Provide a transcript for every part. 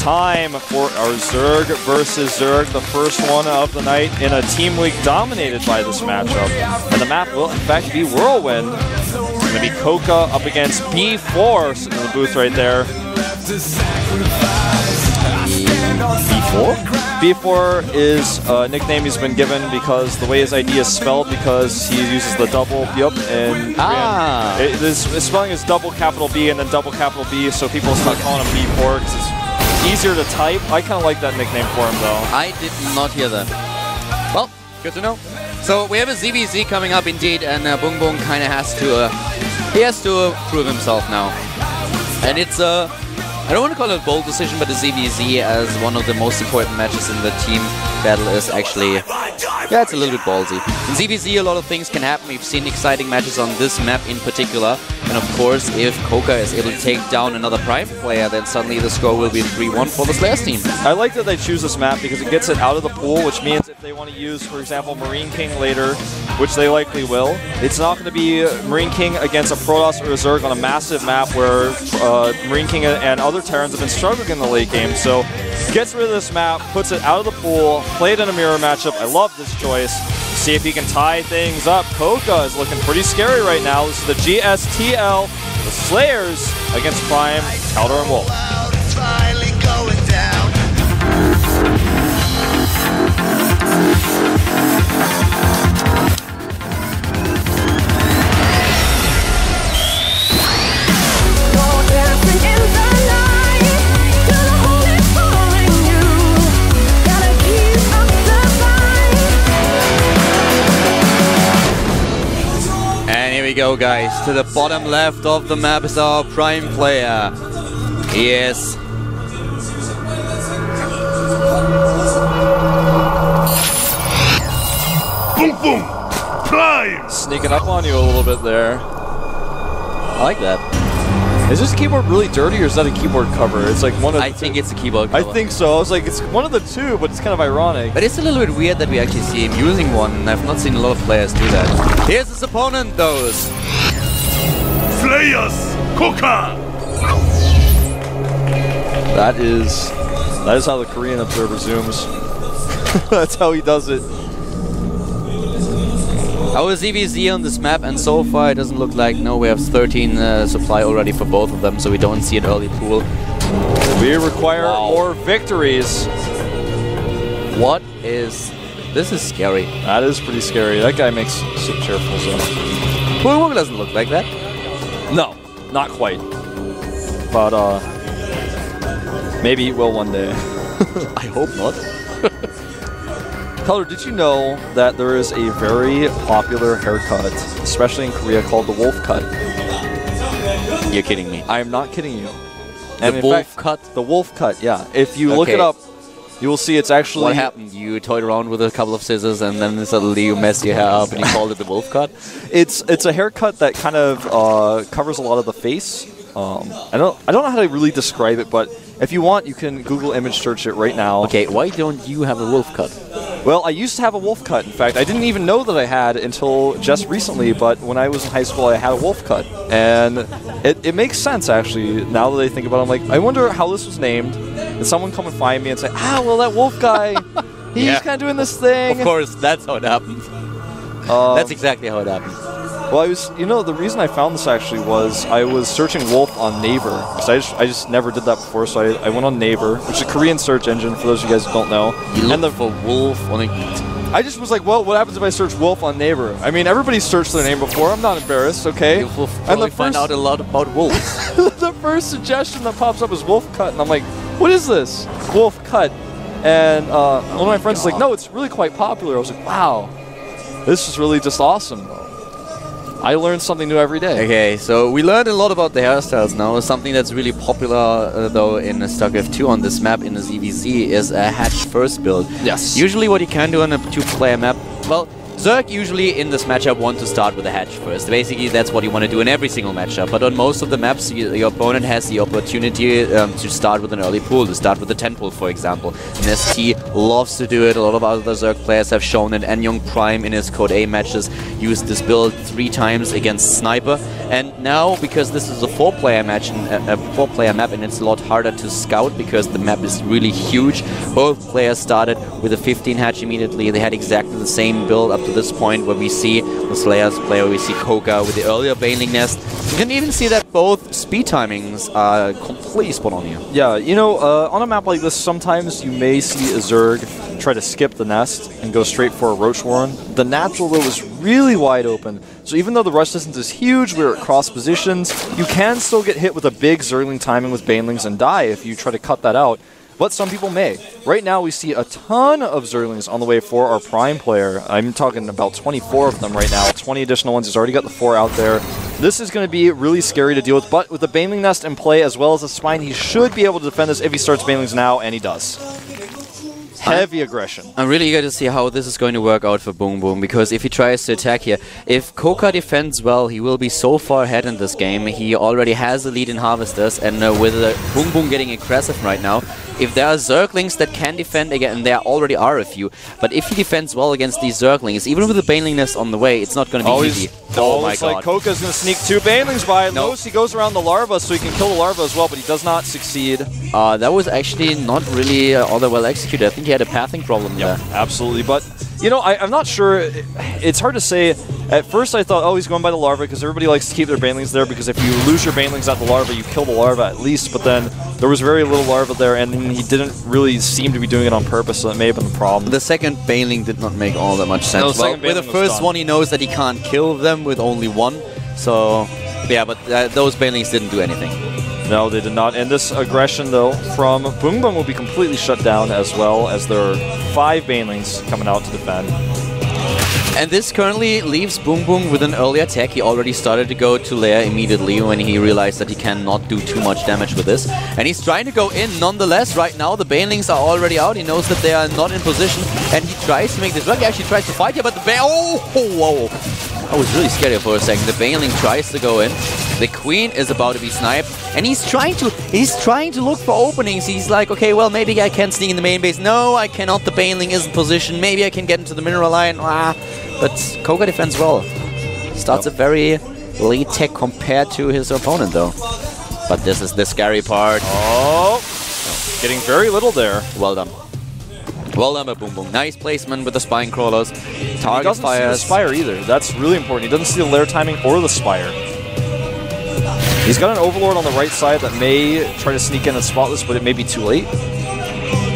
time for our Zerg versus Zerg, the first one of the night in a team league dominated by this matchup. And the map will in fact be Whirlwind. It's going to be Coca up against B4 sitting in the booth right there. B4? B4 is a nickname he's been given because the way his ID is spelled, because he uses the double and his spelling is double capital B and then double capital B, so people start calling him B4 because it's easier to type. I kind of like that nickname for him though. I did not hear that. Well, good to know. So we have a ZVZ coming up indeed, and Bung Bung kind of has to prove himself now. And it's I don't want to call it a bold decision, but the ZVZ as one of the most important matches in the team battle is actually, yeah, it's a little bit ballsy. In ZVZ, a lot of things can happen. We've seen exciting matches on this map in particular. And of course, if Coca is able to take down another Prime player, then suddenly the score will be 3-1 for the Slayers team. I like that they choose this map because it gets it out of the pool, which means if they want to use, for example, Marine King later, which they likely will, it's not going to be Marine King against a Protoss or a Zerg on a massive map where Marine King and other Terrans have been struggling in the late game. So gets rid of this map, puts it out of the pool, played in a mirror matchup. I love this choice. See if he can tie things up. Coca is looking pretty scary right now. This is the GSTL, the Slayers against Prime, Caldor, and Wolf. Here we go, guys. To the bottom left of the map is our Prime player. He is Boom boom! Prime! Sneaking up on you a little bit there. I like that. Is this keyboard really dirty or is that a keyboard cover? It's like one of the I think it's a keyboard cover. I think so. I was like, it's one of the two, but it's kind of ironic. But it's a little bit weird that we actually see him using one. I've not seen a lot of players do that. Here's his opponent, though. Slayers! Coca! That is how the Korean observer zooms. That's how he does it. Our ZVZ on this map, and so far it doesn't look like, no, we have 13 supply already for both of them, so we don't see an early pool. We require more victories. What is... This is scary. That is pretty scary. That guy makes super cheerful, so... Well, it doesn't look like that. No, not quite. But, maybe he will one day. I hope not. Caldor, did you know that there is a very popular haircut, especially in Korea, called the wolf cut? You're kidding me. I am not kidding you. And the wolf cut? The wolf cut, yeah. If you look it up, you will see it's actually... What happened? You toyed around with a couple of scissors and then suddenly you messed your hair up and you called it the wolf cut? It's a haircut that kind of covers a lot of the face. I don't know how to really describe it, but if you want, you can Google image search it right now. Okay, why don't you have a wolf cut? Well, I used to have a wolf cut. In fact, I didn't even know that I had until just recently, but when I was in high school, I had a wolf cut. And it makes sense, actually, now that I think about it. I'm like, I wonder how this was named. Did someone come and find me and say, well, that wolf guy, he's kind of doing this thing. Of course, that's how it happened. That's exactly how it happened. Well, the reason I found this actually was I was searching wolf on Naver. Because I just never did that before, so I went on Naver, which is a Korean search engine, for those of you guys who don't know. You looked for wolf on a... I just was like, well, what happens if I search wolf on Naver? I mean, everybody's searched their name before. I'm not embarrassed, okay? You will probably find out a lot about wolves. The first suggestion that pops up is wolf cut, and I'm like, what is this? Wolf cut. And one of my friends was like, no, it's really quite popular. I was like, wow, this is really just awesome. I learn something new every day. Okay, so we learned a lot about the hairstyles now. Something that's really popular, though, in StarCraft 2 on this map, in the ZVZ, is a hatch first build. Yes. Usually what you can do on a two-player map, well, Zerg usually in this matchup want to start with a hatch first. Basically, that's what you want to do in every single matchup. But on most of the maps, your opponent has the opportunity to start with an early pool, to start with a 10 pool, for example. And ST loves to do it. A lot of other Zerg players have shown it. And Young Prime in his Code A matches used this build 3 times against Sniper. And now, because this is a 4-player match, a 4-player map, and it's a lot harder to scout because the map is really huge, both players started with a 15 hatch immediately. They had exactly the same build up to this point, where we see the Slayers play, where we see Koka with the earlier Baneling Nest. You can even see that both speed timings are completely spot on here. Yeah, you know, on a map like this, sometimes you may see a Zerg try to skip the nest and go straight for a Roach Warren. The natural, though, is really wide open. So even though the rush distance is huge, we're at cross positions, you can still get hit with a big Zergling timing with Banelings and die if you try to cut that out. But some people may. Right now we see a ton of Zerglings on the way for our Prime player. I'm talking about 24 of them right now. 20 additional ones. He's already got the 4 out there. This is going to be really scary to deal with, but with the Baneling Nest in play as well as the Spine, he should be able to defend this if he starts Banelings now, and he does. Heavy aggression. I'm really eager to see how this is going to work out for Boom Boom, because if he tries to attack here, if Koka defends well, he will be so far ahead in this game. He already has a lead in Harvesters, and with Boom Boom getting aggressive right now, if there are Zerglings that can defend again, and there already are a few, but if he defends well against these Zerglings, even with the Baneling Nest on the way, it's not going to be easy. Oh my god. Like Koka's going to sneak 2 Banelings by. No. He goes around the larva so he can kill the larva as well, but he does not succeed. That was actually not really all that well executed. I think he had a pathing problem there. Absolutely, but you know, I'm not sure. It's hard to say. At first I thought, oh, he's going by the larva because everybody likes to keep their Banelings there, because if you lose your Banelings at the larva, you kill the larva at least, but then there was very little larva there, and he didn't really seem to be doing it on purpose, so that may have been the problem. The second Baneling did not make all that much sense. No, with the first one, he knows that he can't kill them with only 1, so yeah, but those Banelings didn't do anything. No, they did not. And this aggression, though, from Boom Boom will be completely shut down, as well as there are 5 Banelings coming out to defend. And this currently leaves Boom Boom with an early attack. He already started to go to Lair immediately when he realized that he cannot do too much damage with this. And he's trying to go in nonetheless. Right now the Banelings are already out. He knows that they are not in position, and he tries to make this work. He actually tries to fight here, but the whoa! I was really scared for a second. The Baneling tries to go in. The Queen is about to be sniped, and he's trying to look for openings. He's like, okay, well, maybe I can sneak in the main base. No, I cannot. The Baneling is in position. Maybe I can get into the mineral line. But Koka defends well. Starts a very late tech compared to his opponent, though. But this is the scary part. Oh, getting very little there. Well done. Well done by Boom Boom. Nice placement with the Spine Crawlers. Target he doesn't fires. see the Spire either. That's really important. He doesn't see the Lair timing or the Spire. He's got an Overlord on the right side that may try to sneak in and Spotless, but it may be too late.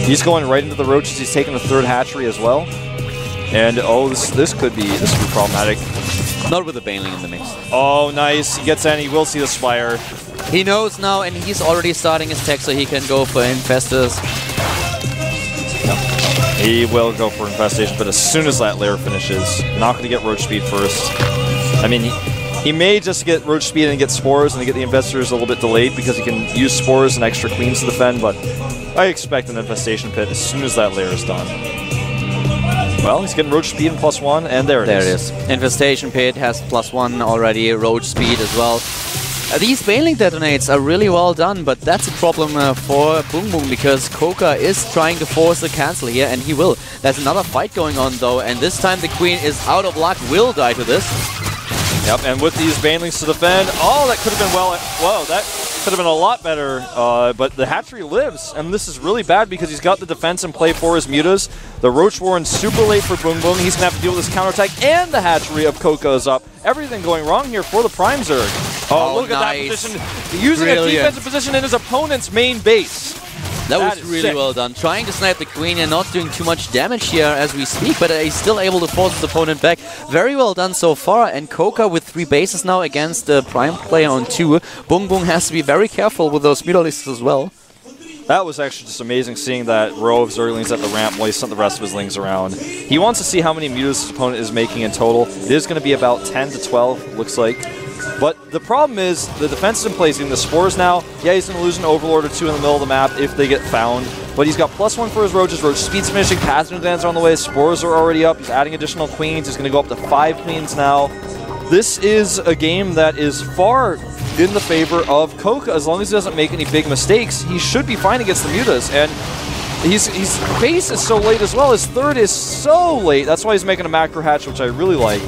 He's going right into the Roaches. He's taking the 3rd hatchery as well. And oh, this could be problematic. Not with the Baneling in the mix. Oh, nice. He gets in. He will see the Spire. He knows now, and he's already starting his tech, so he can go for Infestors. He will go for Infestation, but as soon as that Lair finishes, not going to get Roach Speed first. I mean, he may just get Roach Speed and get Spores and get the Infestors a little bit delayed because he can use Spores and extra Queens to defend, but I expect an Infestation Pit as soon as that Lair is done. Well, he's getting Roach Speed and +1, and there it is. Infestation Pit has +1 already, Roach Speed as well. These Baneling detonates are really well done, but that's a problem for Boom Boom, because Koka is trying to force a cancel here, and he will. There's another fight going on, though, and this time the Queen is out of luck, will die to this. Yep, and with these Banelings to defend, oh, that could have been whoa, that could have been a lot better, but the hatchery lives, and this is really bad because he's got the defense in play for his Mutas. The Roach Warren's super late for Boom Boom. He's going to have to deal with this counterattack, and the hatchery of Koka is up. Everything going wrong here for the Prime Zerg. Oh, look nice. At that position. Using a defensive position in his opponent's main base. That was really well done. Trying to snipe the Queen and not doing too much damage here as we speak, but he's still able to force his opponent back. Very well done so far, and Koka with 3 bases now against the Prime player on 2. Boom Boom has to be very careful with those Mutalisks as well. That was actually just amazing, seeing that row of Zerglings at the ramp while he sent the rest of his Lings around. He wants to see how many Mutas his opponent is making in total. It is going to be about 10 to 12, looks like. But the problem is the defense is in place. In the Spores now, yeah, he's going to lose an Overlord or 2 in the middle of the map if they get found. But he's got +1 for his Roaches. Roach speed's finishing, Pathogen Glands are on the way, Spores are already up. He's adding additional Queens. He's going to go up to 5 Queens now. This is a game that is far in the favor of Koka. As long as he doesn't make any big mistakes, he should be fine against the Mutas. And his base is so late as well. His third is so late. That's why he's making a macro hatch, which I really like.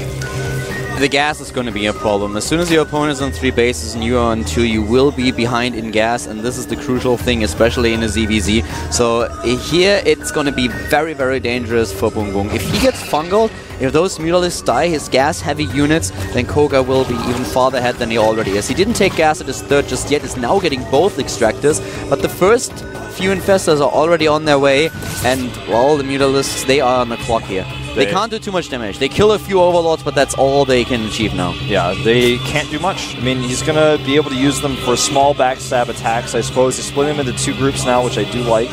The gas is going to be a problem. As soon as your opponent is on 3 bases and you are on 2, you will be behind in gas, and this is the crucial thing, especially in a ZVZ. So here it's going to be very, very dangerous for Boom Boom. If he gets fungled, if those Mutalisks die, his gas-heavy units, then Koga will be even farther ahead than he already is. He didn't take gas at his third just yet, is now getting both Extractors, but the first few Infestors are already on their way, and, well, the Mutalisks, they are on the clock here. They can't do too much damage. They kill a few Overlords, but that's all they can achieve now. Yeah, they can't do much. I mean, he's going to be able to use them for small backstab attacks, I suppose. He's splitting them into 2 groups now, which I do like,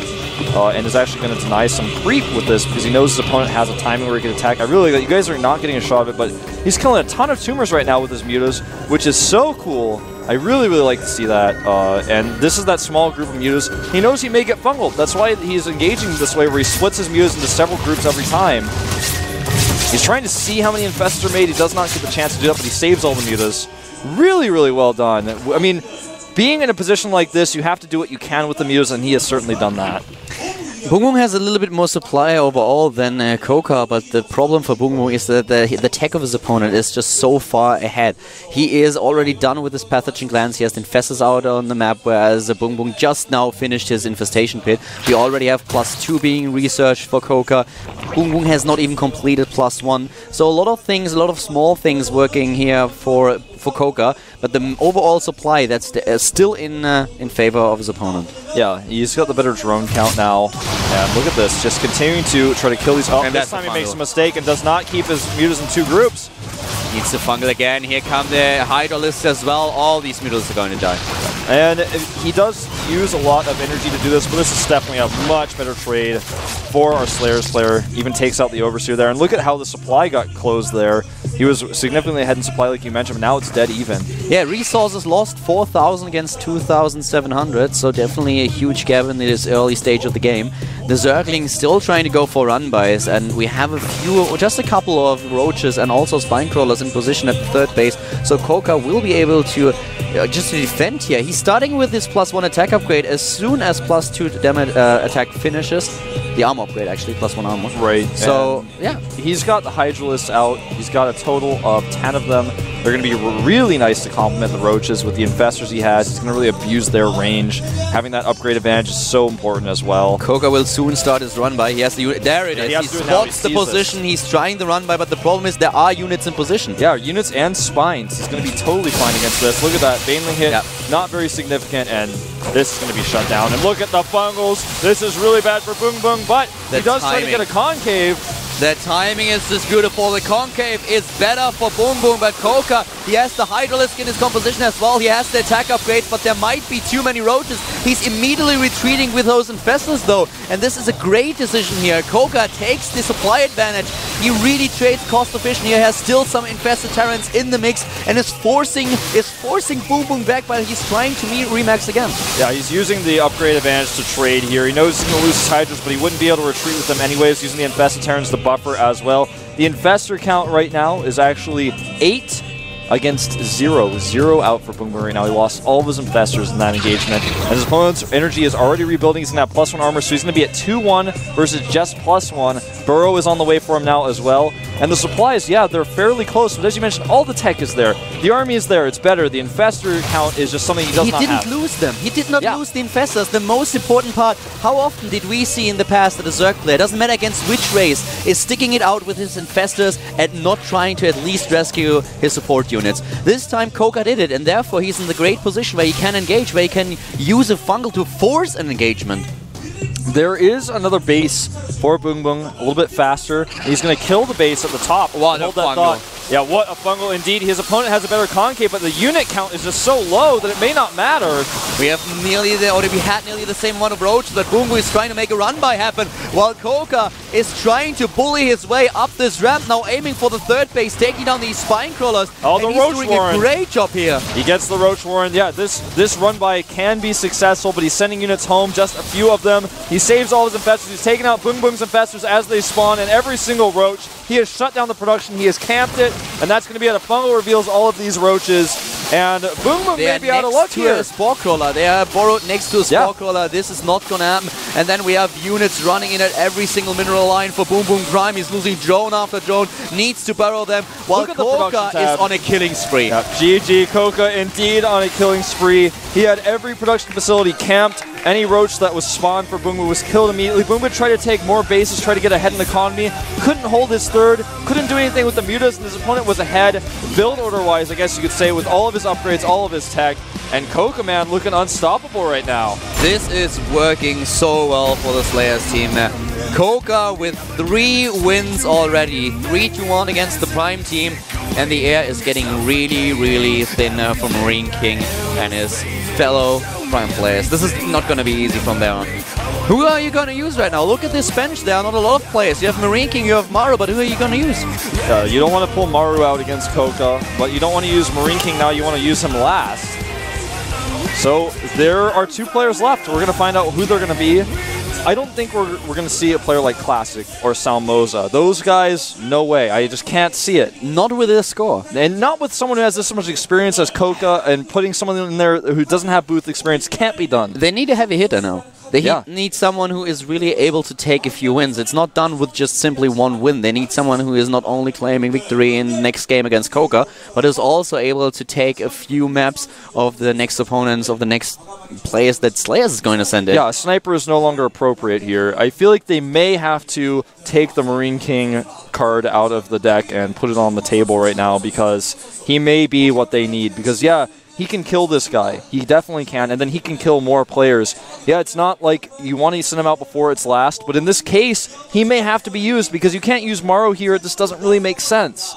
and is actually going to deny some creep with this because he knows his opponent has a timing where he can attack. I really like that. You guys are not getting a shot of it, but he's killing a ton of tumors right now with his Mutas, which is so cool. I really, really like to see that, and this is that small group of Mutas. He knows he may get fungled. That's why he's engaging this way, where he splits his Mutas into several groups every time. He's trying to see how many Infestors are made. He does not get the chance to do that, but he saves all the Mutas. Really, really well done. I mean, being in a position like this, you have to do what you can with the Mutas, and he has certainly done that. Boom Boom has a little bit more supply overall than Koka, but the problem for Boom Boom is that the tech of his opponent is just so far ahead. He is already done with his Pathogen Glands. He has the Infestors out on the map, whereas Boom Boom just now finished his Infestation Pit. We already have +2 being researched for Koka. Boom Boom has not even completed +1. So a lot of things, a lot of small things working here for Koka, but the overall supply that's still in favor of his opponent. Yeah, he's got the better drone count now. And look at this, just continuing to try to kill these. Oh, and this time he makes a mistake and does not keep his Mutas in 2 groups. Needs to fungal again. Here come the Hydralisks as well. All these Mutas are going to die. And he does use a lot of energy to do this, but this is definitely a much better trade for our Slayer's player. Even takes out the Overseer there. And look at how the supply got closed there. He was significantly ahead in supply, like you mentioned, but now it's dead even. Yeah, resources lost 4,000 against 2,700, so definitely a huge gap in this early stage of the game. The Zergling still trying to go for run-bys, and we have just a couple of Roaches and also Spinecrawlers in position at the 3rd base, so Koka will be able to just to defend here. He's starting with his +1 attack upgrade. As soon as +2 damage attack finishes, the armor upgrade actually, +1 armor. Right. So, yeah. He's got the Hydralisks out. He's got a total of 10 of them. They're going to be really nice to complement the Roaches with the Infestors he has. He's going to really abuse their range. Having that upgrade advantage is so important as well. Koka will soon start his run-by. He has the unit. There it is. He spots the position. He's trying the run-by, but the problem is there are units in position. Yeah, units and spines. He's going to be totally fine against this. Look at that. Baneling hit, not very significant, and this is going to be shut down. And look at the fungals. This is really bad for Boom Boom, but he does try to get a concave. The timing is just beautiful. The concave is better for Boom Boom, but Koka, he has the Hydralisk in his composition as well. He has the attack upgrade, but there might be too many Roaches. He's immediately retreating with those Infestors though, and this is a great decision here. Koka takes the supply advantage. He really trades cost efficient. He has still some Infested Terrans in the mix and is forcing Boom Boom back, but he's trying to remax again. Yeah, he's using the upgrade advantage to trade here. He knows he's going to lose his Hydras, but he wouldn't be able to retreat with them anyways, using the Infested Terrans to buffer as well. The Infestor count right now is actually 8 against 0. 0 out for Boom Boom right now. He lost all of his Infestors in that engagement. And his opponent's energy is already rebuilding. He's in that +1 armor, so he's going to be at 2-1 versus just +1. Burrow is on the way for him now as well. And the supplies, yeah, they're fairly close, but as you mentioned, all the tech is there. The army is there, it's better. The Infestor count is just something he does not have. He didn't lose them. He did not lose the Infestors. The most important part, how often did we see in the past that a Zerg player, doesn't matter against which race, is sticking it out with his Infestors and not trying to at least rescue his support units. This time Koka did it, and therefore he's in the great position where he can engage, where he can use a fungal to force an engagement. There is another base for Boom Boom, a little bit faster. He's going to kill the base at the top. What a fungal. Yeah, what a fungal indeed. His opponent has a better concave, but the unit count is just so low that it may not matter. We have nearly we had nearly the same amount of roaches that Bungu is trying to make a run by happen, while Koka is trying to bully his way up this ramp, now aiming for the third base, taking down these spine crawlers. Oh, the Roach doing Warren. A great job here. He gets the Roach Warren. Yeah, this run by can be successful, but he's sending units home, just a few of them. He saves all his infestors. He's taking out Boom Boom's infestors as they spawn, and every single roach. He has shut down the production. He has camped it, and that's going to be at a fungal reveals all of these roaches. And Boom Boom may be out of luck here. A Spore Crawler. They are borrowed next to a Spore Crawler. This is not going to happen. And then we have units running in at every single mineral line for Boom Boom Prime. He's losing drone after drone. Needs to burrow them. While Koka is on a killing spree. Yep. GG Koka indeed on a killing spree. He had every production facility camped. Any roach that was spawned for Boom Boom was killed immediately. Boom Boom tried to take more bases, try to get ahead in the economy. Couldn't hold his third. Couldn't do anything with the mutas, and his opponent was ahead. Build order-wise, I guess you could say, with all of his upgrades, all of his tech. And Koka, man, looking unstoppable right now. This is working so well for the Slayers team. Koka with 3 wins already. 3-1 against the Prime team. And the air is getting really, really thin for Marine King and his fellow Prime players. This is not going to be easy from there on. Who are you going to use right now? Look at this bench. There are not a lot of players. You have Marine King, you have Maru, but who are you going to use? You don't want to pull Maru out against Koka, but you don't want to use Marine King now. You want to use him last. So there are 2 players left. We're going to find out who they're going to be. I don't think we're going to see a player like Classic or Salmoza. Those guys, no way. I just can't see it. Not with this score. And not with someone who has this much experience as Koka, and putting someone in there who doesn't have booth experience can't be done. They need a heavy hitter now. They need someone who is really able to take a few wins. It's not done with just simply 1 win. They need someone who is not only claiming victory in the next game against Koka, but is also able to take a few maps of the next opponents, of the next players that Slayers is going to send in. Yeah, a sniper is no longer appropriate here. I feel like they may have to take the Marine King card out of the deck and put it on the table right now, because he may be what they need. Because, yeah, he can kill this guy. He definitely can, and then he can kill more players. Yeah, it's not like you want to send him out before it's last, but in this case, he may have to be used, because you can't use Maru here. This doesn't really make sense.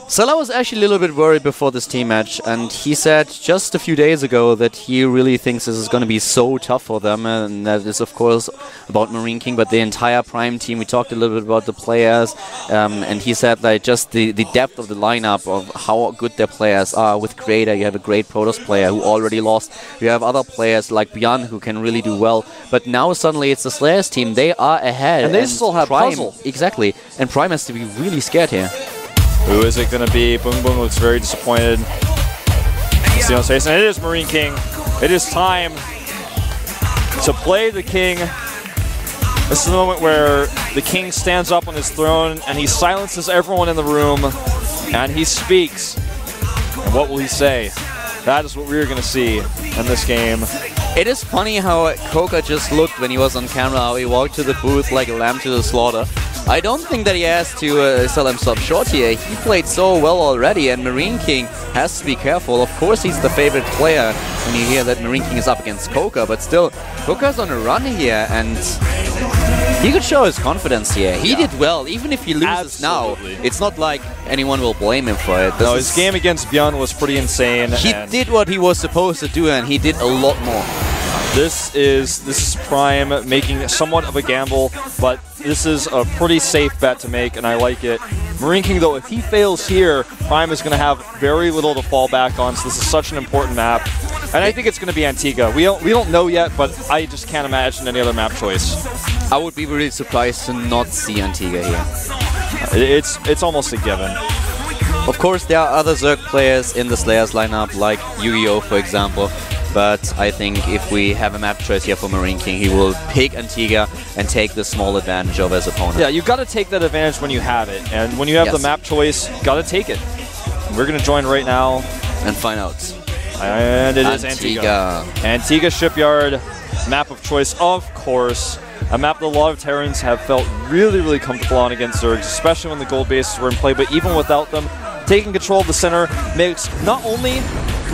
Salah was actually a little bit worried before this team match, and he said just a few days ago that he really thinks this is going to be so tough for them, and that is of course about Marine King, but the entire Prime team. We talked a little bit about the players, and he said that just the depth of the lineup, of how good their players are. With Creator, you have a great Protoss player who already lost. You have other players like Bjorn who can really do well, but now suddenly it's the Slayers team. They are ahead. And they still have Prime, Puzzle. Exactly, and Prime has to be really scared here. Who is it going to be? Boom Boom looks very disappointed. See on his face, and it is Marine King. It is time to play the King. This is the moment where the King stands up on his throne and he silences everyone in the room and he speaks. And what will he say? That is what we're going to see in this game. It is funny how Koka just looked when he was on camera, how he walked to the booth like a lamb to the slaughter. I don't think that he has to sell himself short here. He played so well already, and Marine King has to be careful. Of course, he's the favorite player when you hear that Marine King is up against Koka, but still, Koka's on a run here, and he could show his confidence here. He did well, even if he loses now. It's not like anyone will blame him for it. No, his game against Bjorn was pretty insane. He did what he was supposed to do, and he did a lot more. This is Prime making somewhat of a gamble, but this is a pretty safe bet to make, and I like it. Marine King, though, if he fails here, Prime is going to have very little to fall back on, so this is such an important map. And I think it's going to be Antigua. We don't know yet, but I just can't imagine any other map choice. I would be really surprised to not see Antigua here. It's almost a given. Of course, there are other Zerg players in the Slayers lineup, like Yu-Gi-Oh, for example. But I think if we have a map choice here for Marine King, he will pick Antigua and take the small advantage over his opponent. Yeah, you've got to take that advantage when you have it. And when you have the map choice, got to take it. And we're going to join right now. And find out. And it is Antigua. Antigua Shipyard, map of choice, of course. A map that a lot of Terrans have felt really, really comfortable on against Zergs, especially when the gold bases were in play. But even without them, taking control of the center makes not only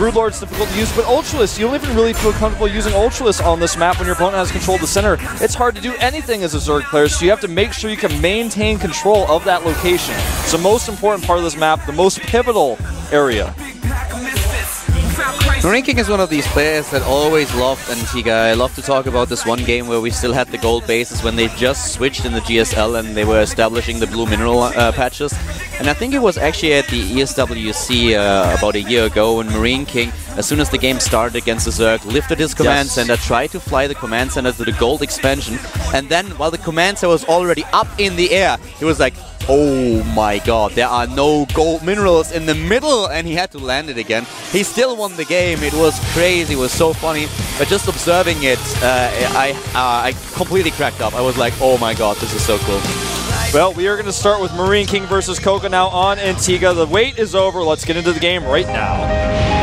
Broodlord's difficult to use, but Ultralisk, you don't even really feel comfortable using Ultralisk on this map when your opponent has control of the center. It's hard to do anything as a Zerg player, so you have to make sure you can maintain control of that location. It's the most important part of this map, the most pivotal area. Marine King is one of these players that always loved Antigua. I love to talk about this one game where we still had the gold bases when they just switched in the GSL and they were establishing the blue mineral patches. And I think it was actually at the ESWC about a year ago when Marine King, as soon as the game started against the Zerg, lifted his command center, tried to fly the command center to the gold expansion, and then while the command center was already up in the air, he was like, oh my god, there are no gold minerals in the middle, and he had to land it again. He still won the game. It was crazy, it was so funny, but just observing it, I completely cracked up. I was like, oh my god, this is so cool. Well, we are going to start with Marine King versus Koga now on Antigua. The wait is over. Let's get into the game right now.